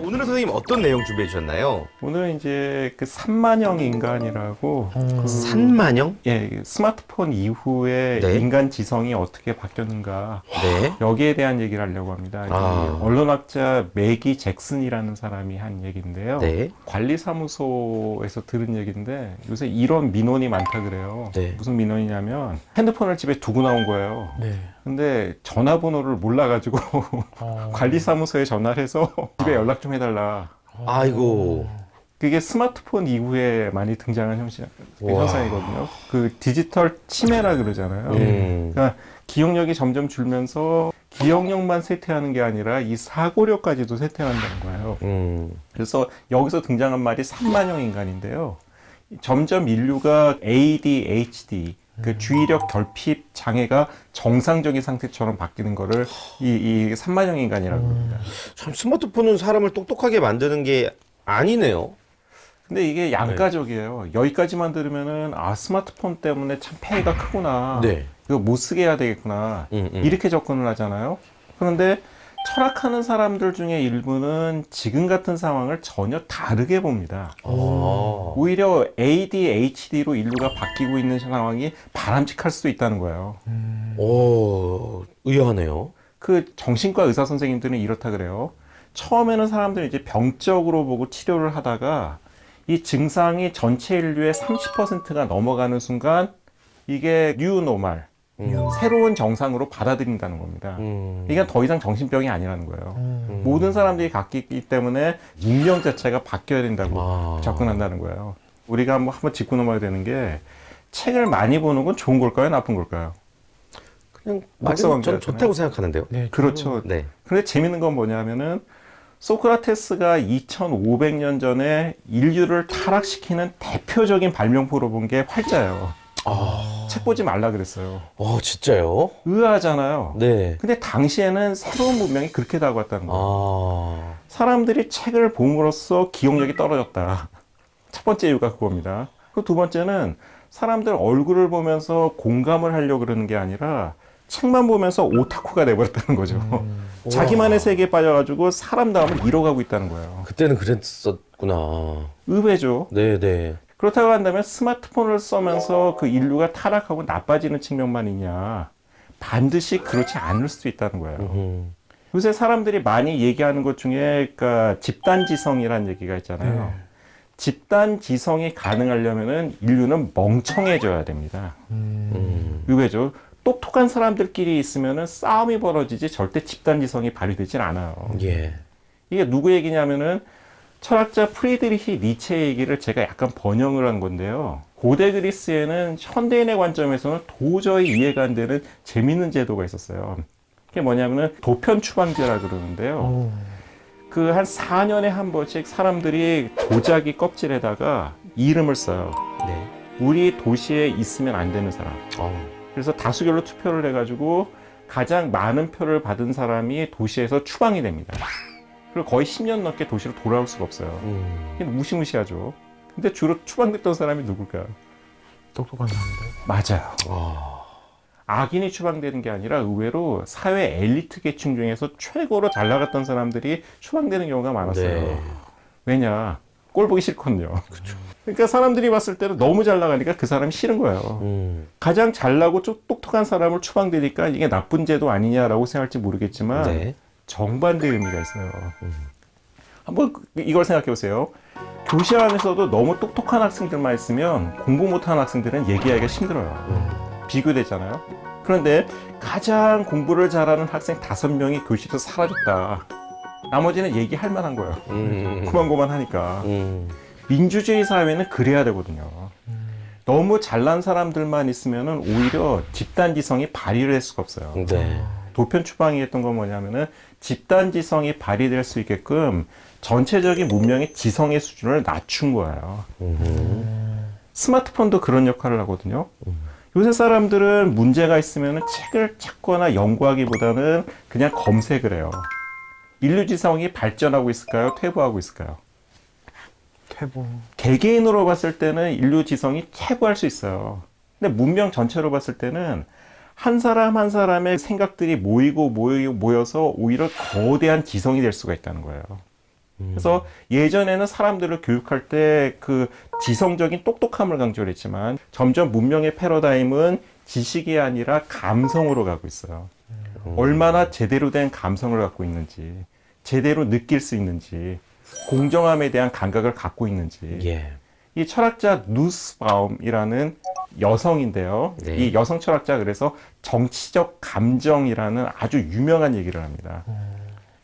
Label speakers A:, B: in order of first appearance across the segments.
A: 오늘은 선생님 어떤 내용 준비해 주셨나요?
B: 오늘은 이제 그 산만형 인간이라고
A: 산만형?
B: 예, 스마트폰 이후에
A: 네.
B: 인간 지성이 어떻게 바뀌었는가
A: 네.
B: 여기에 대한 얘기를 하려고 합니다.
A: 아.
B: 이 언론학자 매기 잭슨이라는 사람이 한 얘기인데요.
A: 네.
B: 관리사무소에서 들은 얘기인데 요새 이런 민원이 많다 그래요.
A: 네.
B: 무슨 민원이냐면 핸드폰을 집에 두고 나온 거예요.
C: 네.
B: 근데 전화번호를 몰라가지고 관리사무소에 전화를 해서 집에 연락 좀 해달라.
A: 아이고.
B: 그게 스마트폰 이후에 많이 등장한
A: 와.
B: 현상이거든요. 그 디지털 치매라 그러잖아요. 그러니까 기억력이 점점 줄면서 기억력만 쇠퇴하는 게 아니라 이 사고력까지도 쇠퇴한다는 거예요. 그래서 여기서 등장한 말이 산만형 인간인데요. 점점 인류가 ADHD, 그 주의력 결핍 장애가 정상적인 상태처럼 바뀌는 거를 이 산만형 인간이라고 합니다.
A: 참 스마트폰은 사람을 똑똑하게 만드는 게 아니네요.
B: 근데 이게 양가적이에요. 여기까지만 들으면은 스마트폰 때문에 참 폐해가 크구나.
A: 네.
B: 이거 못 쓰게 해야 되겠구나. 이렇게 접근을 하잖아요. 그런데 철학하는 사람들 중에 일부는 지금 같은 상황을 전혀 다르게 봅니다. 오히려 ADHD로 인류가 바뀌고 있는 상황이 바람직할 수도 있다는 거예요.
A: 오, 의아하네요.
B: 그 정신과 의사 선생님들은 이렇다 그래요. 처음에는 사람들이 이제 병적으로 보고 치료를 하다가 이 증상이 전체 인류의 30%가 넘어가는 순간 이게 뉴노멀, 새로운 정상으로 받아들인다는 겁니다. 이게 더 이상 정신병이 아니라는 거예요. 모든 사람들이 갖기 때문에 문명 자체가 바뀌어야 된다고 접근한다는 거예요. 우리가 한번 짚고 넘어야 되는 게 책을 많이 보는 건 좋은 걸까요? 나쁜 걸까요?
A: 그냥
B: 박사관
A: 저는 좋다고 생각하는데요.
C: 네,
B: 그렇죠.
A: 네.
B: 근데 재밌는 건 뭐냐면은 소크라테스가 2500년 전에 인류를 타락시키는 대표적인 발명포로 본 게 활자예요. 책 보지 말라 그랬어요.
A: 진짜요?
B: 의아하잖아요.
A: 네.
B: 근데 당시에는 새로운 문명이 그렇게 다가왔다는 거예요. 사람들이 책을 봄으로써 기억력이 떨어졌다. 첫 번째 이유가 그겁니다. 그 두 번째는 사람들 얼굴을 보면서 공감을 하려고 그러는 게 아니라 책만 보면서 오타쿠가 돼버렸다는 거죠. 자기만의 세계에 빠져가지고 사람 다음을 잃어가고 있다는 거예요.
A: 그때는 그랬었구나.
B: 의외죠.
A: 네네.
B: 그렇다고 한다면 스마트폰을 쓰면서 그 인류가 타락하고 나빠지는 측면만 있냐? 반드시 그렇지 않을 수도 있다는 거예요. 요새 사람들이 많이 얘기하는 것 중에 그러니까 집단지성이라는 얘기가 있잖아요. 집단지성이 가능하려면은 인류는 멍청해져야 됩니다. 의외죠. 똑똑한 사람들끼리 있으면은 싸움이 벌어지지 절대 집단지성이 발휘되진 않아요.
A: 예.
B: 이게 누구 얘기냐면은 철학자 프리드리히 니체 얘기를 제가 약간 번역을 한 건데요. 고대 그리스에는 현대인의 관점에서는 도저히 이해가 안 되는 재밌는 제도가 있었어요. 그게 뭐냐면은 도편 추방제라 그러는데요. 그 한 4년에 한 번씩 사람들이 도자기 껍질에다가 이름을 써요.
A: 네.
B: 우리 도시에 있으면 안 되는 사람. 그래서 다수결로 투표를 해가지고 가장 많은 표를 받은 사람이 도시에서 추방이 됩니다. 그리고 거의 10년 넘게 도시로 돌아올 수가 없어요. 이게 무시무시하죠. 근데 주로 추방됐던 사람이 누굴까요?
C: 똑똑한 사람들.
B: 맞아요. 악인이 추방되는 게 아니라 의외로 사회 엘리트 계층 중에서 최고로 잘 나갔던 사람들이 추방되는 경우가 많았어요.
A: 네.
B: 왜냐? 꼴 보기 싫거든요. 그러니까 사람들이 봤을 때는 너무 잘 나가니까 그 사람이 싫은 거예요. 가장 잘나고 좀 똑똑한 사람을 추방되니까 이게 나쁜 제도 아니냐라고 생각할지 모르겠지만
A: 네.
B: 정반대 의미가 있어요. 한번 이걸 생각해 보세요. 교실 안에서도 너무 똑똑한 학생들만 있으면 공부 못하는 학생들은 얘기하기가 힘들어요. 비교되잖아요. 그런데 가장 공부를 잘하는 학생 5명이 교실에서 사라졌다. 나머지는 얘기할 만한 거예요. 고만고만 하니까. 민주주의 사회는 그래야 되거든요. 너무 잘난 사람들만 있으면은 오히려 집단지성이 발휘를 할 수가 없어요.
A: 네.
B: 도편 추방이 했던 건 뭐냐면은 집단지성이 발휘될 수 있게끔 전체적인 문명의 지성의 수준을 낮춘 거예요. 스마트폰도 그런 역할을 하거든요. 요새 사람들은 문제가 있으면 책을 찾거나 연구하기보다는 그냥 검색을 해요. 인류 지성이 발전하고 있을까요? 퇴보하고 있을까요?
C: 퇴보.
B: 개개인으로 봤을 때는 인류 지성이 퇴보할 수 있어요. 근데 문명 전체로 봤을 때는 한 사람 한 사람의 생각들이 모여서 오히려 거대한 지성이 될 수가 있다는 거예요. 그래서 예전에는 사람들을 교육할 때 그 지성적인 똑똑함을 강조를 했지만 점점 문명의 패러다임은 지식이 아니라 감성으로 가고 있어요. 얼마나 제대로 된 감성을 갖고 있는지, 제대로 느낄 수 있는지, 공정함에 대한 감각을 갖고 있는지.
D: 예.
B: 이 철학자 누스바움이라는 여성인데요.
D: 네.
B: 이 여성 철학자 그래서 정치적 감정이라는 아주 유명한 얘기를 합니다.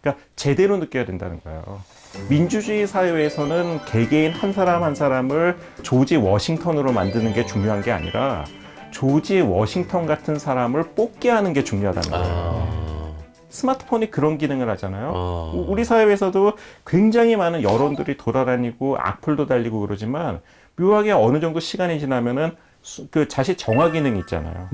B: 그러니까 제대로 느껴야 된다는 거예요. 민주주의 사회에서는 개개인 한 사람 한 사람을 조지 워싱턴으로 만드는 게 중요한 게 아니라 조지 워싱턴 같은 사람을 뽑게 하는 게 중요하다는 거예요. 스마트폰이 그런 기능을 하잖아요. 우리 사회에서도 굉장히 많은 여론들이 돌아다니고 악플도 달리고 그러지만 묘하게 어느 정도 시간이 지나면은 그 자식 정화 기능이 있잖아요.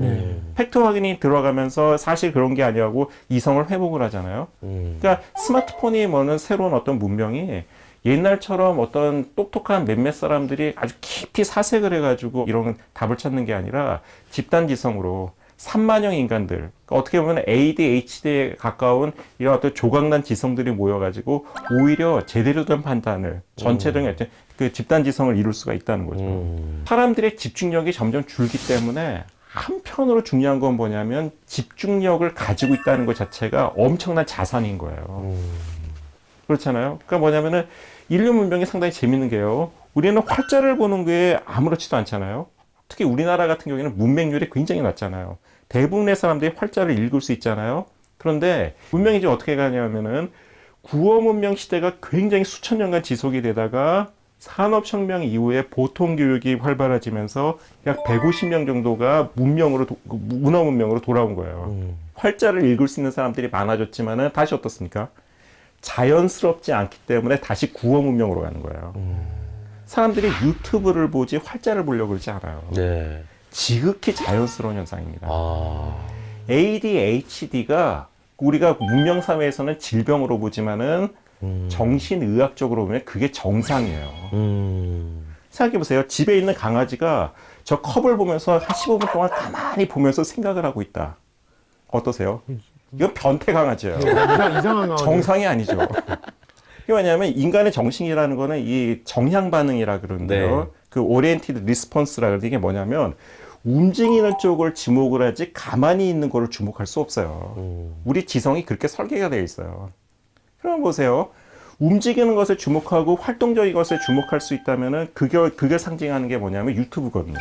B: 팩트 확인이 들어가면서 사실 그런 게 아니라고 이성을 회복을 하잖아요. 그러니까 스마트폰이 뭐는 새로운 어떤 문명이 옛날처럼 어떤 똑똑한 몇몇 사람들이 아주 깊이 사색을 해가지고 이런 답을 찾는 게 아니라 집단지성으로 3만형 인간들, 그러니까 어떻게 보면 ADHD에 가까운 이런 어떤 조각난 지성들이 모여가지고 오히려 제대로 된 판단을 전체적인 어떤 그 집단지성을 이룰 수가 있다는 거죠. 사람들의 집중력이 점점 줄기 때문에 한편으로 중요한 건 뭐냐면 집중력을 가지고 있다는 것 자체가 엄청난 자산인 거예요. 그렇잖아요. 그러니까 뭐냐면은 인류 문명이 상당히 재밌는 게요. 우리는 활자를 보는 게 아무렇지도 않잖아요. 특히 우리나라 같은 경우에는 문맹률이 굉장히 낮잖아요. 대부분의 사람들이 활자를 읽을 수 있잖아요. 그런데 문명이 이제 어떻게 가냐면은 구어 문명 시대가 굉장히 수천 년간 지속이 되다가 산업혁명 이후에 보통 교육이 활발해지면서 약 150명 정도가 문어 문명으로 돌아온 거예요. 활자를 읽을 수 있는 사람들이 많아졌지만은 다시 어떻습니까? 자연스럽지 않기 때문에 다시 구어 문명으로 가는 거예요. 사람들이 유튜브를 보지 활자를 보려고 그러지 않아요.
D: 네.
B: 지극히 자연스러운 현상입니다.
D: 아.
B: ADHD가 우리가 문명 사회에서는 질병으로 보지만은 정신의학적으로 보면 그게 정상이에요. 생각해 보세요. 집에 있는 강아지가 저 컵을 보면서 한 15분 동안 가만히 보면서 생각을 하고 있다. 어떠세요? 이건 변태 강아지예요.
C: 이상한 강아지.
B: 정상이 아니죠. 이게 왜냐하면 인간의 정신이라는 거는 이 정향 반응이라 그러는데요.
D: 네.
B: 그 오리엔티드 리스폰스라 그러는데 이게 뭐냐면 움직이는 쪽을 지목을 하지 가만히 있는 거를 주목할 수 없어요. 우리 지성이 그렇게 설계가 되어 있어요. 그럼 보세요. 움직이는 것에 주목하고 활동적인 것에 주목할 수 있다면은 그게 상징하는 게 뭐냐면 유튜브거든요.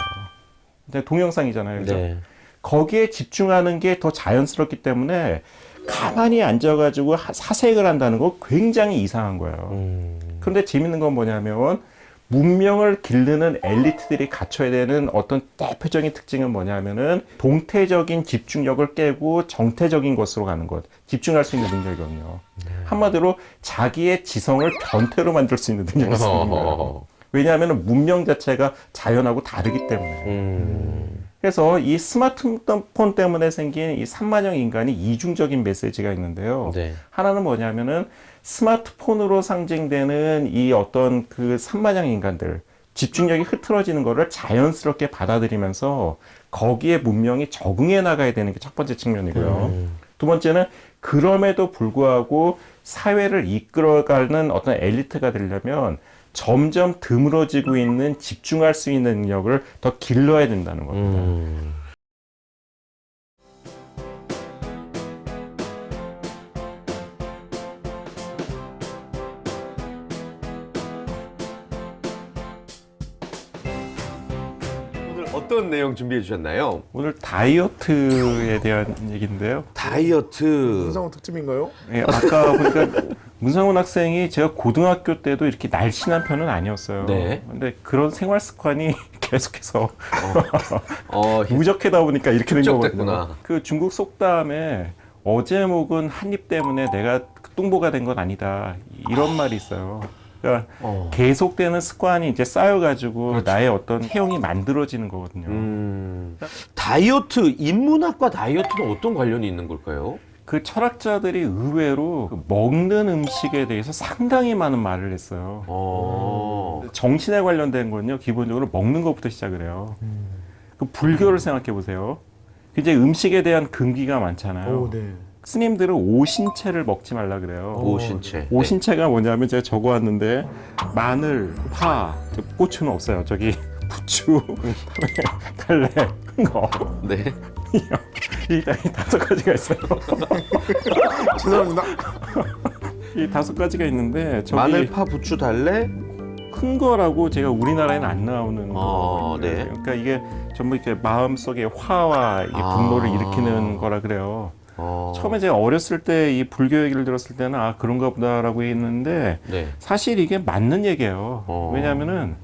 B: 근데 동영상이잖아요. 그죠?
D: 네.
B: 거기에 집중하는 게 더 자연스럽기 때문에 가만히 앉아가지고 사색을 한다는 거 굉장히 이상한 거예요. 그런데 재밌는 건 뭐냐면 문명을 기르는 엘리트들이 갖춰야 되는 어떤 대표적인 특징은 뭐냐면은 동태적인 집중력을 깨고 정태적인 것으로 가는 것. 집중할 수 있는 능력이거든요. 한마디로 자기의 지성을 변태로 만들 수 있는 능력이 있는 거예요. 왜냐하면 문명 자체가 자연하고 다르기 때문에. 그래서 이 스마트폰 때문에 생긴 이 3만형 인간이 이중적인 메시지가 있는데요.
D: 네.
B: 하나는 뭐냐면은 스마트폰으로 상징되는 이 어떤 그 3만형 인간들, 집중력이 흐트러지는 거를 자연스럽게 받아들이면서 거기에 문명이 적응해 나가야 되는 게 첫 번째 측면이고요. 두 번째는 그럼에도 불구하고 사회를 이끌어가는 어떤 엘리트가 되려면 점점 드물어지고 있는 집중할 수 있는 능력을 더 길러야 된다는 겁니다.
D: 오늘 어떤 내용 준비해 주셨나요?
B: 오늘 다이어트에 대한 얘기인데요.
D: 다이어트.
C: 문상훈 특집인가요?
B: 예, 아까 보니까 문상훈 학생이 제가 고등학교 때도 이렇게 날씬한 편은 아니었어요.
D: 네.
B: 근데 그런 생활 습관이 계속해서
D: 어,
B: 누적하다 보니까 이렇게 된 거거든요.
D: 축적됐구나.
B: 그 중국 속담에 어제 먹은 한 입 때문에 내가 뚱보가 된 건 아니다. 이런 말이 있어요. 그러니까 계속되는 습관이 이제 쌓여가지고
D: 그렇죠.
B: 나의 어떤 체형이 만들어지는 거거든요.
D: 다이어트, 인문학과 다이어트는 어떤 관련이 있는 걸까요?
B: 그 철학자들이 의외로 그 먹는 음식에 대해서 상당히 많은 말을 했어요. 정신에 관련된 건요, 기본적으로 먹는 것부터 시작을 해요. 그 불교를 생각해 보세요. 굉장히 음식에 대한 금기가 많잖아요.
C: 오, 네.
B: 스님들은 오신채를 먹지 말라 그래요.
D: 오신채.
B: 오신채가 뭐냐면 제가 적어왔는데 마늘, 파, 고추는 없어요. 저기 부추, 달래, 거.
D: 네.
B: 이 5가지가 있어요.
C: 죄송합니다.
B: 이 5가지가 있는데 저기
A: 마늘, 파, 부추, 달래?
B: 큰 거라고 제가 우리나라에는 안 나오는 거.
D: 네.
B: 그러니까 이게 전부 이렇게 마음속에 화와 이게 분노를 일으키는 거라 그래요. 처음에 제가 어렸을 때 이 불교 얘기를 들었을 때는 아 그런가 보다라고 했는데
D: 네.
B: 사실 이게 맞는 얘기예요. 왜냐하면은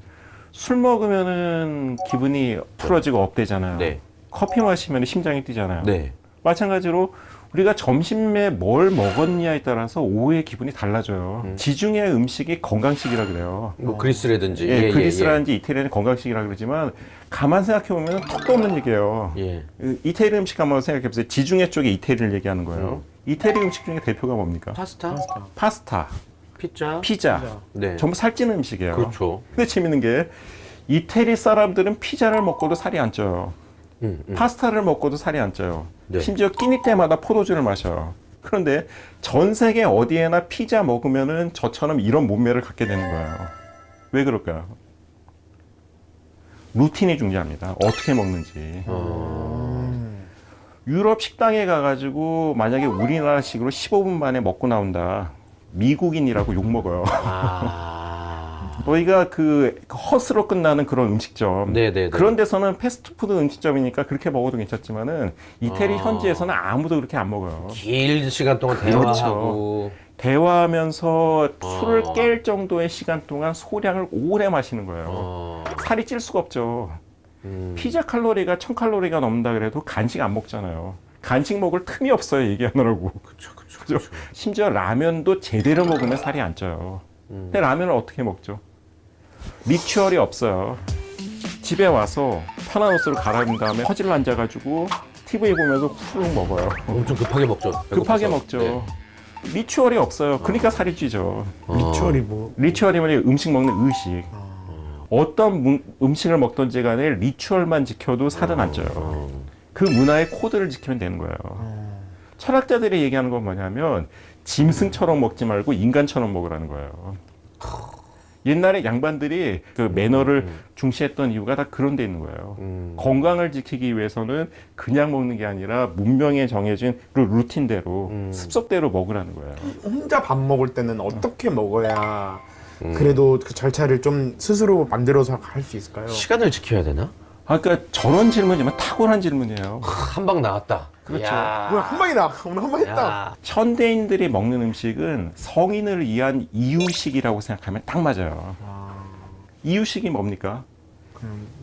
B: 술 먹으면은 기분이 풀어지고 업되잖아요.
D: 네.
B: 커피 마시면 심장이 뛰잖아요.
D: 네.
B: 마찬가지로 우리가 점심에 뭘 먹었냐에 따라서 오후의 기분이 달라져요. 지중해 음식이 건강식이라 그래요.
D: 뭐 그리스라든지.
B: 예, 그리스라든지 이태리는 건강식이라 그러지만 가만 생각해 보면 턱도 없는 얘기예요.
D: 예.
B: 이태리 음식 한번 생각해 보세요. 지중해 쪽에 이태리를 얘기하는 거예요. 이태리 음식 중에 대표가 뭡니까?
D: 파스타?
B: 파스타,
D: 피자?
B: 피자.
D: 네.
B: 전부 살찌는 음식이에요.
D: 그렇죠.
B: 근데 재밌는 게 이태리 사람들은 피자를 먹고도 살이 안 쪄요. 파스타를 먹고도 살이 안 쪄요.
D: 네.
B: 심지어 끼니 때마다 포도주를 마셔요. 그런데 전 세계 어디에나 피자 먹으면은 저처럼 이런 몸매를 갖게 되는 거예요. 왜 그럴까요? 루틴이 중요합니다. 어떻게 먹는지. 유럽 식당에 가가지고 만약에 우리나라식으로 15분 만에 먹고 나온다. 미국인이라고 욕먹어요. 너희가 그 헛으로 끝나는 그런 음식점.
D: 네네네.
B: 그런 데서는 패스트푸드 음식점이니까 그렇게 먹어도 괜찮지만은 이태리 현지에서는 아무도 그렇게 안 먹어요.
D: 긴 시간 동안
B: 그렇죠.
D: 대화하고.
B: 대화하면서 술을 깰 정도의 시간 동안 소량을 오래 마시는 거예요. 살이 찔 수가 없죠. 피자 칼로리가 1000칼로리가 넘는다 그래도 간식 안 먹잖아요. 간식 먹을 틈이 없어요, 얘기하느라고. 그죠? 심지어 라면도 제대로 먹으면 살이 안 쪄요. 근데 라면을 어떻게 먹죠? 리추얼이 없어요. 집에 와서 편한 옷을 갈아입은 다음에 허지를 앉아가지고 TV 보면서 푸르륵 먹어요.
D: 엄청 급하게 먹죠.
B: 급하게
D: 배고파서.
B: 먹죠.
D: 네.
B: 리추얼이 없어요. 그러니까 살이 찌죠.
C: 리추얼이 뭐?
B: 리추얼이면 음식 먹는 의식. 어떤 음식을 먹든지 간에 리추얼만 지켜도 살은 안 쪄요. 그 문화의 코드를 지키면 되는 거예요. 철학자들이 얘기하는 건 뭐냐면 짐승처럼 먹지 말고 인간처럼 먹으라는 거예요. 옛날에 양반들이 그 매너를 중시했던 이유가 다 그런 데 있는 거예요. 건강을 지키기 위해서는 그냥 먹는 게 아니라 문명에 정해진 루틴대로 습속대로 먹으라는 거예요.
C: 혼자 밥 먹을 때는 어떻게 먹어야 그래도 그 절차를 좀 스스로 만들어서 할 수 있을까요?
D: 시간을 지켜야 되나?
B: 그러니까 저런 질문이면 탁월한 질문이에요.
D: 한 방 나왔다.
B: 그렇죠.
D: 야.
C: 뭐야 한 방이다. 오늘 한 방 했다.
D: 야.
B: 현대인들이 먹는 음식은 성인을 위한 이유식이라고 생각하면 딱 맞아요. 이유식이 뭡니까?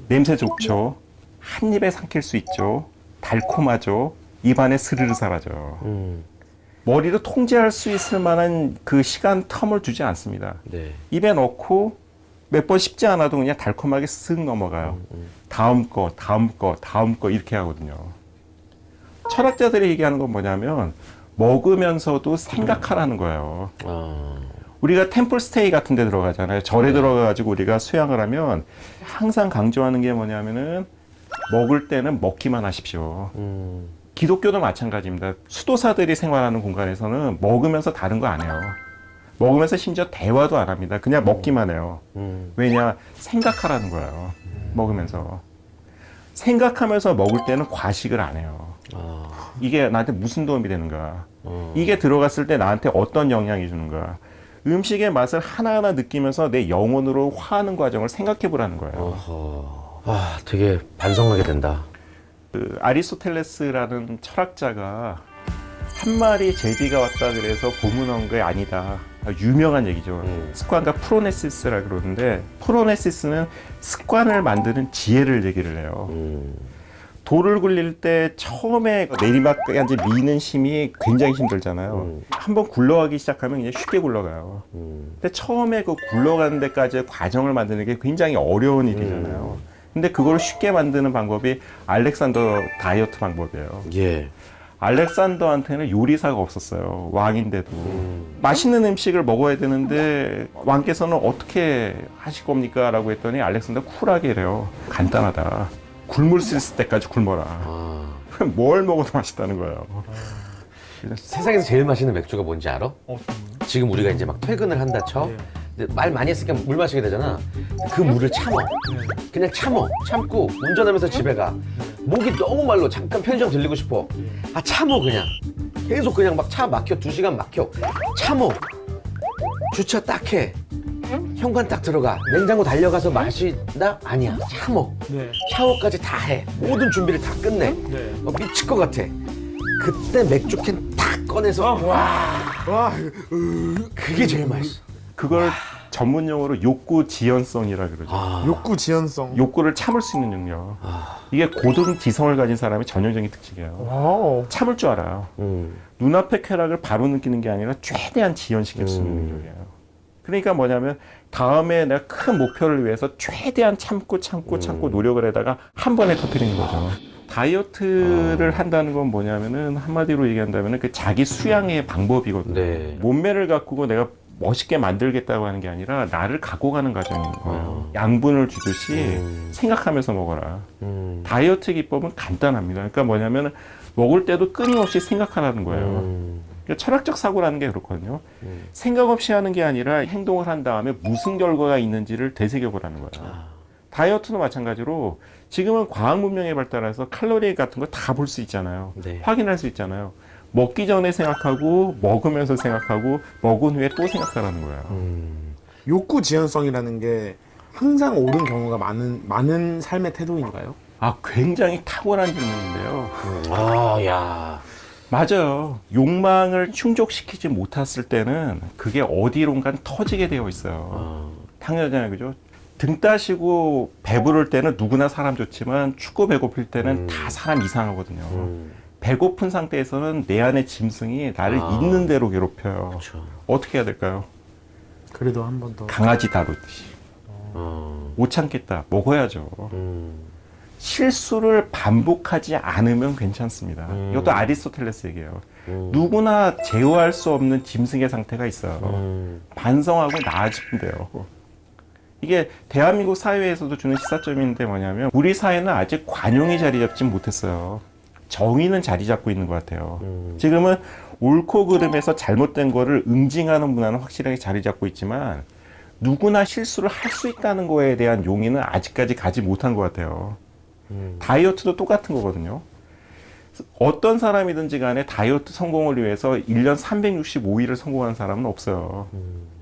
B: 냄새 좋죠. 한 입에 삼킬 수 있죠. 달콤하죠. 입안에 스르르 사라져요. 머리로 통제할 수 있을 만한 그 시간 텀을 주지 않습니다.
D: 네.
B: 입에 넣고 몇 번 씹지 않아도 그냥 달콤하게 쓱 넘어가요. 다음 거, 다음 거, 다음 거 이렇게 하거든요. 철학자들이 얘기하는 건 뭐냐면 먹으면서도 생각하라는 거예요. 우리가 템플 스테이 같은 데 들어가잖아요. 절에 들어가가지고 우리가 수양을 하면 항상 강조하는 게 뭐냐면은 먹을 때는 먹기만 하십시오. 기독교도 마찬가지입니다. 수도사들이 생활하는 공간에서는 먹으면서 다른 거 안 해요. 먹으면서 심지어 대화도 안 합니다. 그냥 먹기만 해요. 왜냐? 생각하라는 거예요. 먹으면서. 생각하면서 먹을 때는 과식을 안 해요. 이게 나한테 무슨 도움이 되는가? 이게 들어갔을 때 나한테 어떤 영향이 주는가? 음식의 맛을 하나하나 느끼면서 내 영혼으로 화하는 과정을 생각해 보라는 거예요.
D: 되게 반성하게 된다.
B: 그 아리스토텔레스라는 철학자가 한 마리 제비가 왔다 그래서 보문한 게 아니다. 유명한 얘기죠. 습관과 프로네시스라 그러는데 프로네시스는 습관을 만드는 지혜를 얘기를 해요. 돌을 굴릴 때 처음에 내리막까지 미는 힘이 굉장히 힘들잖아요. 한번 굴러가기 시작하면 그냥 쉽게 굴러가요. 근데 처음에 그 굴러가는 데까지의 과정을 만드는 게 굉장히 어려운 일이잖아요. 근데 그걸 쉽게 만드는 방법이 알렉산더 다이어트 방법이에요.
D: 예.
B: 알렉산더한테는 요리사가 없었어요. 왕인데도. 맛있는 음식을 먹어야 되는데 왕께서는 어떻게 하실 겁니까? 라고 했더니 알렉산더 쿨하게 이래요. 간단하다. 굶을 수 있을 때까지 굶어라. 그럼 뭘 먹어도 맛있다는 거예요.
D: 세상에서 제일 맛있는 맥주가 뭔지 알아? 지금 우리가 이제 막 퇴근을 한다 쳐. 근데 말 많이 했으니까 물 마시게 되잖아. 그 물을 참어. 그냥 참고 운전하면서 집에 가. 목이 너무 말로 잠깐 편의점 들리고 싶어. 아 참어 그냥. 계속 그냥 막 차 막혀 2시간 막혀. 참어. 주차 딱 해. 현관 딱 들어가. 냉장고 달려가서 마시다? 아니야. 참어. 샤워까지 다 해. 모든 준비를 다 끝내. 미칠 것 같아. 그때 맥주캔 탁 꺼내서
C: 와,
D: 그게 제일 맛있어.
B: 그걸 전문 용어로 욕구 지연성이라 그러죠.
C: 욕구 지연성.
B: 욕구를 참을 수 있는 능력. 이게 고등 지성을 가진 사람의 전형적인 특징이에요.
C: 와우.
B: 참을 줄 알아요. 눈앞의 쾌락을 바로 느끼는 게 아니라 최대한 지연시킬 수 있는 능력이에요. 그러니까 뭐냐면 다음에 내가 큰 목표를 위해서 최대한 참고 노력을 하다가 한 번에 터뜨리는 거죠. 다이어트를 한다는 건 뭐냐면은 한마디로 얘기한다면은 그 자기 수양의 방법이거든요.
D: 네.
B: 몸매를 가꾸고 내가 멋있게 만들겠다고 하는 게 아니라 나를 갖고 가는 과정인 거예요. 양분을 주듯이 생각하면서 먹어라. 다이어트 기법은 간단합니다. 그러니까 뭐냐면 먹을 때도 끊임없이 생각하라는 거예요. 그러니까 철학적 사고라는 게 그렇거든요. 생각 없이 하는 게 아니라 행동을 한 다음에 무슨 결과가 있는지를 되새겨보라는 거예요. 다이어트도 마찬가지로 지금은 과학 문명에 발달해서 칼로리 같은 거 다 볼 수 있잖아요.
D: 네.
B: 확인할 수 있잖아요. 먹기 전에 생각하고 먹으면서 생각하고 먹은 후에 또 생각하라는 거예요.
C: 욕구 지연성이라는 게 항상 옳은 경우가 많은 삶의 태도인가요?
B: 굉장히 탁월한 질문인데요.
D: 야.
B: 맞아요. 욕망을 충족시키지 못했을 때는 그게 어디론가 터지게 되어 있어요. 당연하잖아요. 그죠? 등 따시고 배부를 때는 누구나 사람 좋지만 춥고 배고플 때는 다 사람 이상하거든요. 배고픈 상태에서는 내 안의 짐승이 나를 있는 대로 괴롭혀요.
D: 그렇죠.
B: 어떻게 해야 될까요?
C: 그래도 한 번 더.
B: 강아지 다루듯이. 못 참겠다. 먹어야죠. 실수를 반복하지 않으면 괜찮습니다. 이것도 아리스토텔레스 얘기예요. 누구나 제어할 수 없는 짐승의 상태가 있어요. 반성하고 나아지면 돼요. 이게 대한민국 사회에서도 주는 시사점인데 뭐냐면 우리 사회는 아직 관용이 자리 잡지 못했어요. 정의는 자리 잡고 있는 것 같아요. 지금은 옳고 그름에서 잘못된 거를 응징하는 문화는 확실하게 자리 잡고 있지만 누구나 실수를 할 수 있다는 거에 대한 용의는 아직까지 가지 못한 것 같아요. 다이어트도 똑같은 거거든요. 어떤 사람이든지 간에 다이어트 성공을 위해서 1년 365일을 성공한 사람은 없어요.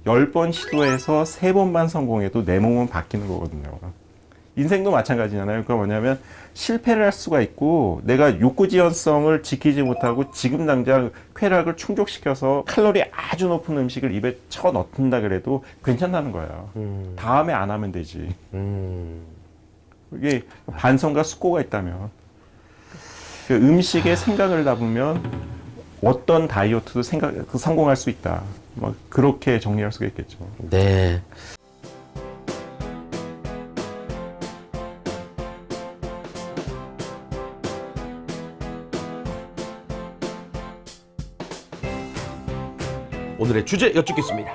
B: 10번 시도해서 3번만 성공해도 내 몸은 바뀌는 거거든요. 인생도 마찬가지잖아요. 그러니까 뭐냐면 실패를 할 수가 있고 내가 욕구 지연성을 지키지 못하고 지금 당장 쾌락을 충족시켜서 칼로리 아주 높은 음식을 입에 쳐 넣는다 그래도 괜찮다는 거예요. 다음에 안 하면 되지. 이게 반성과 숙고가 있다면 그 음식에 생각을 담으면 어떤 다이어트도 성공할 수 있다. 뭐 그렇게 정리할 수가 있겠죠.
D: 네. 오늘의 주제 여쭙겠습니다.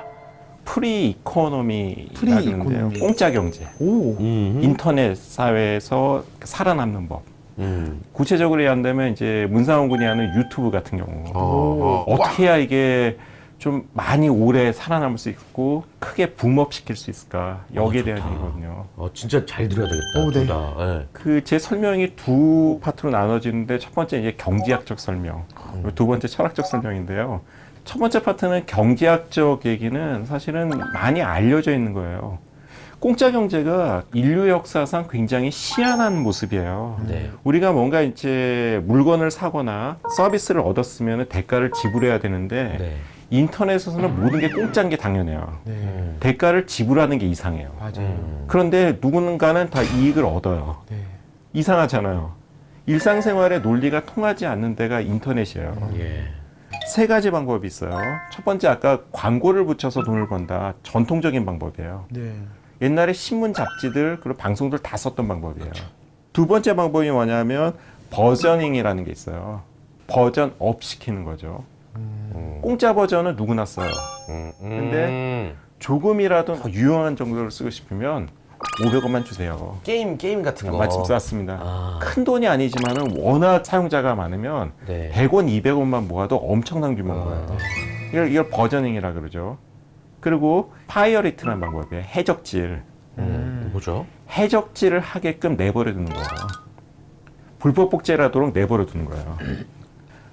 B: 프리 이코노미라고
C: 프리
B: 하는데요.
C: 이코노미.
B: 공짜 경제.
C: 오.
B: 인터넷 사회에서 살아남는 법. 구체적으로 얘기한다면 이제 문상훈 군이 하는 유튜브 같은 경우 어떻게 해야 이게 좀 많이 오래 살아남을 수 있고 크게 붐업시킬 수 있을까 여기에 대한 얘기거든요.
D: 진짜 잘 들어야 되겠다.
C: 네.
D: 둘 다. 네.
B: 그 제 설명이 두 파트로 나눠지는데 첫 번째 이제 경제학적 설명, 두 번째 철학적 설명인데요. 첫 번째 파트는 경제학적 얘기는 사실은 많이 알려져 있는 거예요. 공짜 경제가 인류 역사상 굉장히 희한한 모습이에요.
D: 네.
B: 우리가 뭔가 이제 물건을 사거나 서비스를 얻었으면 대가를 지불해야 되는데
D: 네.
B: 인터넷에서는 모든 게 공짜인 게 당연해요.
C: 네.
B: 대가를 지불하는 게 이상해요.
C: 맞아요.
B: 그런데 누군가는 다 이익을 얻어요.
C: 네.
B: 이상하잖아요. 일상생활에 논리가 통하지 않는 데가 인터넷이에요.
D: 예.
B: 세 가지 방법이 있어요. 첫 번째 아까 광고를 붙여서 돈을 번다. 전통적인 방법이에요.
C: 네.
B: 옛날에 신문 잡지들 그리고 방송들 다 썼던 방법이에요. 두 번째 방법이 뭐냐면 버저닝이라는 게 있어요. 버전 업 시키는 거죠. 공짜 버전은 누구나 써요. 근데 조금이라도 더 유용한 정도를 쓰고 싶으면 500원만 주세요.
D: 게임 같은 거.
B: 맞습니다.
D: 아.
B: 큰 돈이 아니지만은 워낙 사용자가 많으면
D: 네.
B: 100원, 200원만 모아도 엄청난 규모인
D: 아.
B: 거예요. 이걸 버저닝이라 그러죠. 그리고 파이어리트라는 방법이에요. 해적질.
D: 뭐죠?
B: 해적질을 하게끔 내버려 두는 거예요. 불법 복제라도록 내버려 두는 거예요.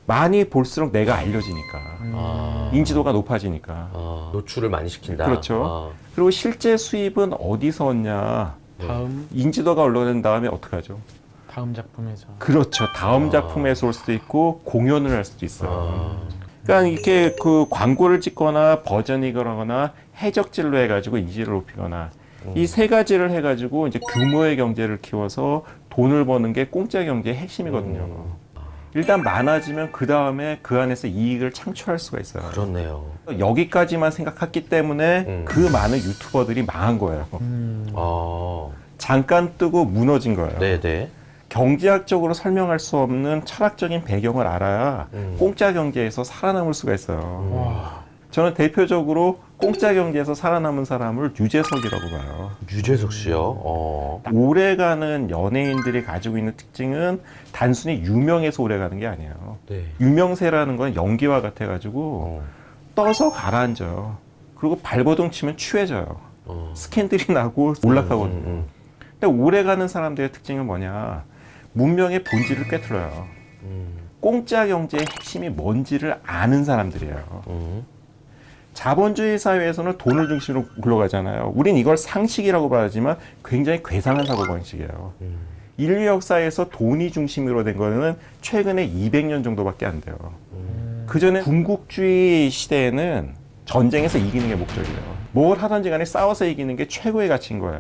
B: 많이 볼수록 내가 알려지니까.
D: 아.
B: 인지도가 높아지니까.
D: 노출을 많이 시킨다.
B: 그렇죠. 그리고 실제 수입은 어디서 얻냐.
C: 다음
B: 인지도가 올라간 다음에 어떻게 하죠?
C: 다음 작품에서.
B: 그렇죠. 다음
D: 아.
B: 작품에서 올 수도 있고 공연을 할 수도 있어요.
D: 아.
B: 그러니까 이렇게 그 광고를 찍거나 버전이거나 해적질로 해가지고 인지를 높이거나 이 세 가지를 해가지고 이제 규모의 경제를 키워서 돈을 버는 게 공짜 경제의 핵심이거든요. 일단 많아지면 그 다음에 그 안에서 이익을 창출할 수가 있어요.
D: 그렇네요.
B: 여기까지만 생각했기 때문에 그 많은 유튜버들이 망한 거예요.
D: 아.
B: 잠깐 뜨고 무너진 거예요.
D: 네네.
B: 경제학적으로 설명할 수 없는 철학적인 배경을 알아야
D: 음.
B: 공짜 경제에서 살아남을 수가 있어요.
C: 와.
B: 저는 대표적으로 공짜 경제에서 살아남은 사람을 유재석이라고 봐요.
D: 유재석 씨요?
B: 오래가는 연예인들이 가지고 있는 특징은 단순히 유명해서 오래가는 게 아니에요.
D: 네.
B: 유명세라는 건 연기와 같아가지고 떠서 가라앉아요. 그리고 발버둥 치면 취해져요. 스캔들이 나고 올라가거든요. 근데 오래가는 사람들의 특징은 뭐냐? 문명의 본질을 꿰뚫어요. 공짜 경제의 핵심이 뭔지를 아는 사람들이에요. 자본주의 사회에서는 돈을 중심으로 굴러가잖아요. 우린 이걸 상식이라고 봐야지만 굉장히 괴상한 사고방식이에요. 인류 역사에서 돈이 중심으로 된 거는 최근에 200년 정도밖에 안 돼요. 그전에 군국주의 시대에는 전쟁에서 이기는 게 목적이에요. 뭘 하든지 간에 싸워서 이기는 게 최고의 가치인 거예요.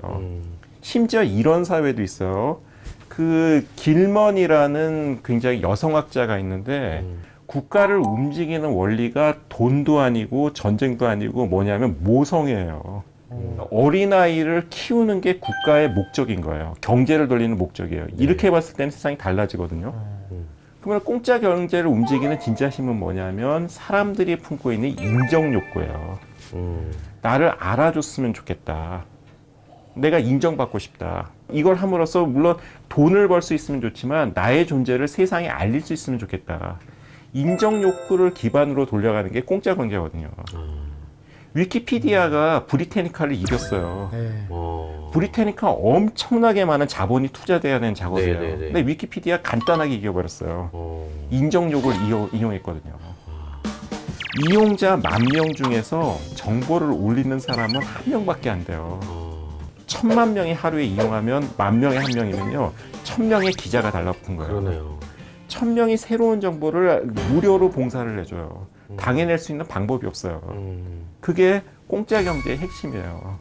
B: 심지어 이런 사회도 있어요. 그 길먼이라는 굉장히 여성학자가 있는데 국가를 움직이는 원리가 돈도 아니고 전쟁도 아니고 뭐냐면 모성이에요. 어린아이를 키우는 게 국가의 목적인 거예요. 경제를 돌리는 목적이에요. 이렇게 봤을 때는 세상이 달라지거든요. 그러면 공짜 경제를 움직이는 진짜 힘은 뭐냐면 사람들이 품고 있는 인정 욕구예요. 나를 알아줬으면 좋겠다. 내가 인정받고 싶다. 이걸 함으로써 물론 돈을 벌 수 있으면 좋지만 나의 존재를 세상에 알릴 수 있으면 좋겠다. 인정 욕구를 기반으로 돌려가는 게 공짜 경제거든요. 위키피디아가 브리테니카를 이겼어요.
C: 네.
B: 브리테니카 엄청나게 많은 자본이 투자돼야 되는 작업이에요.
D: 네네네.
B: 근데 위키피디아 간단하게 이겨버렸어요. 인정 욕을 이용했거든요. 이용자 10,000명 중에서 정보를 올리는 사람은 한 명밖에 안 돼요. 1000만 명이 하루에 이용하면 10,000명에 한 명이면요. 1000명의 기자가 달라붙은 거예요.
D: 그러네요.
B: 1000명이 새로운 정보를 무료로 봉사를 해줘요. 당해낼 수 있는 방법이 없어요. 그게 공짜 경제의 핵심이에요.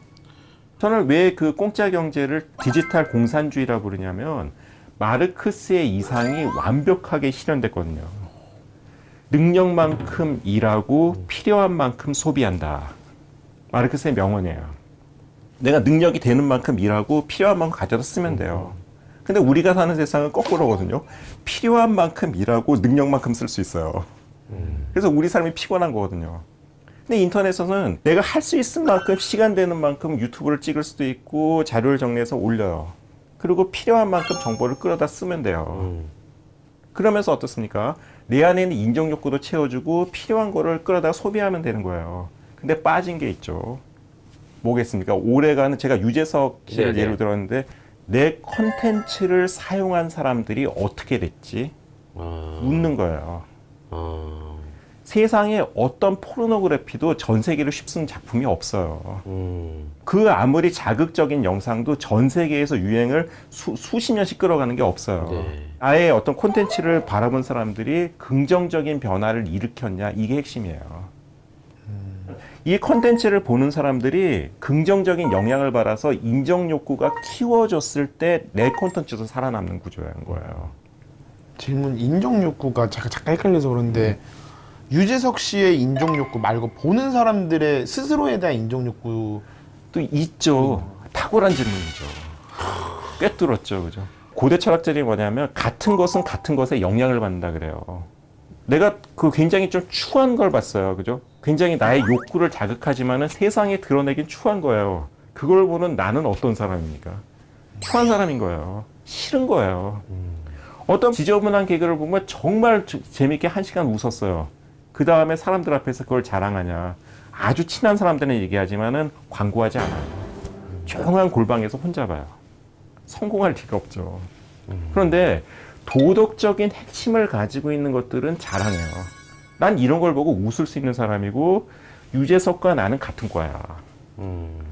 B: 저는 왜 그 공짜 경제를 디지털 공산주의라고 부르냐면 마르크스의 이상이 완벽하게 실현됐거든요. 능력만큼 일하고 필요한 만큼 소비한다. 마르크스의 명언이에요. 내가 능력이 되는 만큼 일하고 필요한 만큼 가져다 쓰면 돼요. 근데 우리가 사는 세상은 거꾸로거든요. 필요한 만큼 일하고 능력만큼 쓸 수 있어요. 그래서 우리 삶이 피곤한 거거든요. 근데 인터넷에서는 내가 할 수 있을 만큼 시간 되는 만큼 유튜브를 찍을 수도 있고 자료를 정리해서 올려요. 그리고 필요한 만큼 정보를 끌어다 쓰면 돼요. 그러면서 어떻습니까? 내 안에 있는 인정 욕구도 채워주고 필요한 거를 끌어다 소비하면 되는 거예요. 근데 빠진 게 있죠. 뭐겠습니까? 오래가는 제가 유재석 씨를
D: 네네.
B: 예를 들었는데 내 컨텐츠를 사용한 사람들이 어떻게 됐지? 묻는 거예요. 세상에 어떤 포르노그래피도 전 세계로 휩쓴 작품이 없어요. 그 아무리 자극적인 영상도 전 세계에서 유행을 수십 년씩 끌어가는 게 없어요.
D: 네.
B: 아예 어떤 콘텐츠를 바라본 사람들이 긍정적인 변화를 일으켰냐, 이게 핵심이에요. 이 콘텐츠를 보는 사람들이 긍정적인 영향을 받아서 인정 욕구가 키워졌을 때 내 콘텐츠도 살아남는 구조인 거예요.
C: 질문 인정 욕구가 잠깐 헷갈려서 그런데 유재석 씨의 인정 욕구 말고 보는 사람들의 스스로에 대한 인정 욕구
B: 또 있죠. 탁월한 질문이죠. 꿰뚫었죠, 그죠? 고대 철학자들이 뭐냐면 같은 것은 같은 것에 영향을 받는다 그래요. 내가 그 굉장히 좀 추한 걸 봤어요, 그죠? 굉장히 나의 욕구를 자극하지만은 세상에 드러내긴 추한 거예요. 그걸 보는 나는 어떤 사람입니까? 추한 사람인 거예요. 싫은 거예요. 어떤 지저분한 개그를 보면 정말 재밌게 1시간 웃었어요. 그 다음에 사람들 앞에서 그걸 자랑하냐. 아주 친한 사람들은 얘기하지만은 광고하지 않아요. 조용한 골방에서 혼자 봐요. 성공할 리가 없죠. 그런데 도덕적인 핵심을 가지고 있는 것들은 자랑해요. 난 이런 걸 보고 웃을 수 있는 사람이고 유재석과 나는 같은 과야.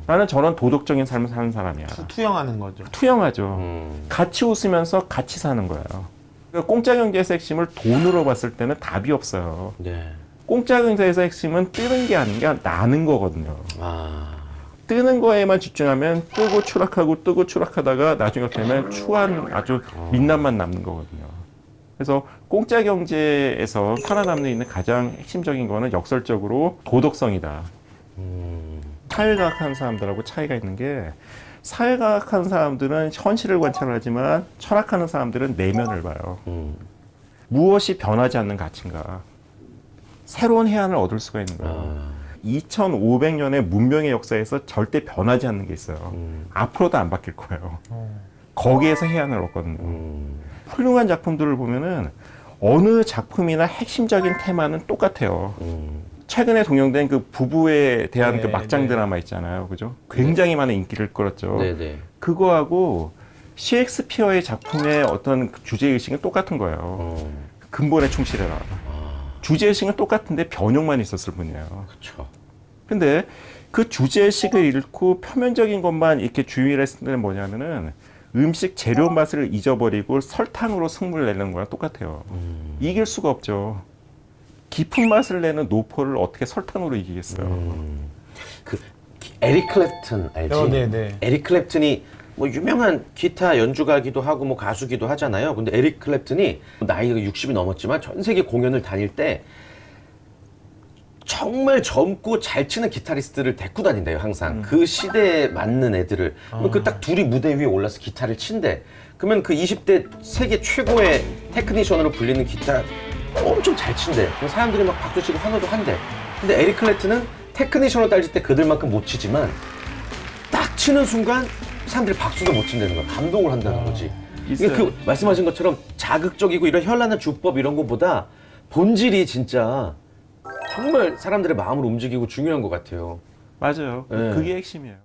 B: 나는 저런 도덕적인 삶을 사는 사람이야.
C: 투영하는 거죠.
B: 투영하죠. 같이 웃으면서 같이 사는 거예요. 그러니까 공짜 경제에서 핵심을 돈으로 봤을 때는 답이 없어요.
D: 네. 공짜
B: 경제에서 핵심은 뜨는 게 아니라 나는 거거든요. 뜨는 거에만 집중하면 뜨고 추락하다가 나중에 되면 추한 아주 민낯만 남는 거거든요. 그래서 공짜 경제에서 살아남는 있는 가장 핵심적인 거는 역설적으로 도덕성이다. 사회과학하는 사람들하고 차이가 있는 게 사회과학하는 사람들은 현실을 관찰하지만 철학하는 사람들은 내면을 봐요. 무엇이 변하지 않는 가치인가. 새로운 해안을 얻을 수가 있는 거예요. 2500년의 문명의 역사에서 절대 변하지 않는 게 있어요. 앞으로도 안 바뀔 거예요. 거기에서 해안을 얻거든요. 훌륭한 작품들을 보면은 어느 작품이나 핵심적인 테마는 똑같아요. 최근에 동영된 그 부부에 대한 그 막장 드라마 있잖아요. 그죠? 굉장히 많은 인기를 끌었죠.
D: 네네.
B: 그거하고 셰익스피어의 작품의 어떤 주제의식은 똑같은 거예요. 근본에 충실해라. 주제의식은 똑같은데 변형만 있었을 뿐이에요.
D: 그렇죠.
B: 근데 그 주제의식을 잃고 표면적인 것만 이렇게 주의를 했을 때는 뭐냐면은 음식 재료 맛을 잊어버리고 설탕으로 승부를 내는 거랑 똑같아요. 이길 수가 없죠. 깊은 맛을 내는 노포를 어떻게 설탕으로 이기겠어요.
D: 그 에릭 클랩튼 알지?
C: 네네.
D: 에릭 클랩튼이 뭐 유명한 기타 연주가기도 하고 뭐 가수기도 하잖아요. 근데 에릭 클랩튼이 나이가 60이 넘었지만 전 세계 공연을 다닐 때 정말 젊고 잘 치는 기타리스트를 데리고 다닌대요, 항상. 그 시대에 맞는 애들을. 그 딱 둘이 무대 위에 올라서 기타를 친대. 그러면 그 20대 세계 최고의 테크니션으로 불리는 기타 엄청 잘 친대. 그럼 사람들이 막 박수치고 환호도 한대. 근데 에릭 클랩튼은 테크니션으로 따질 때 그들만큼 못 치지만 딱 치는 순간 사람들이 박수도 못 친다는 거야. 감동을 한다는 거지. 그러니까 그 말씀하신 것처럼 자극적이고 이런 현란한 주법 이런 것보다 본질이 진짜 정말 사람들의 마음을 움직이고 중요한 것 같아요.
B: 맞아요.
D: 네.
B: 그게 핵심이에요.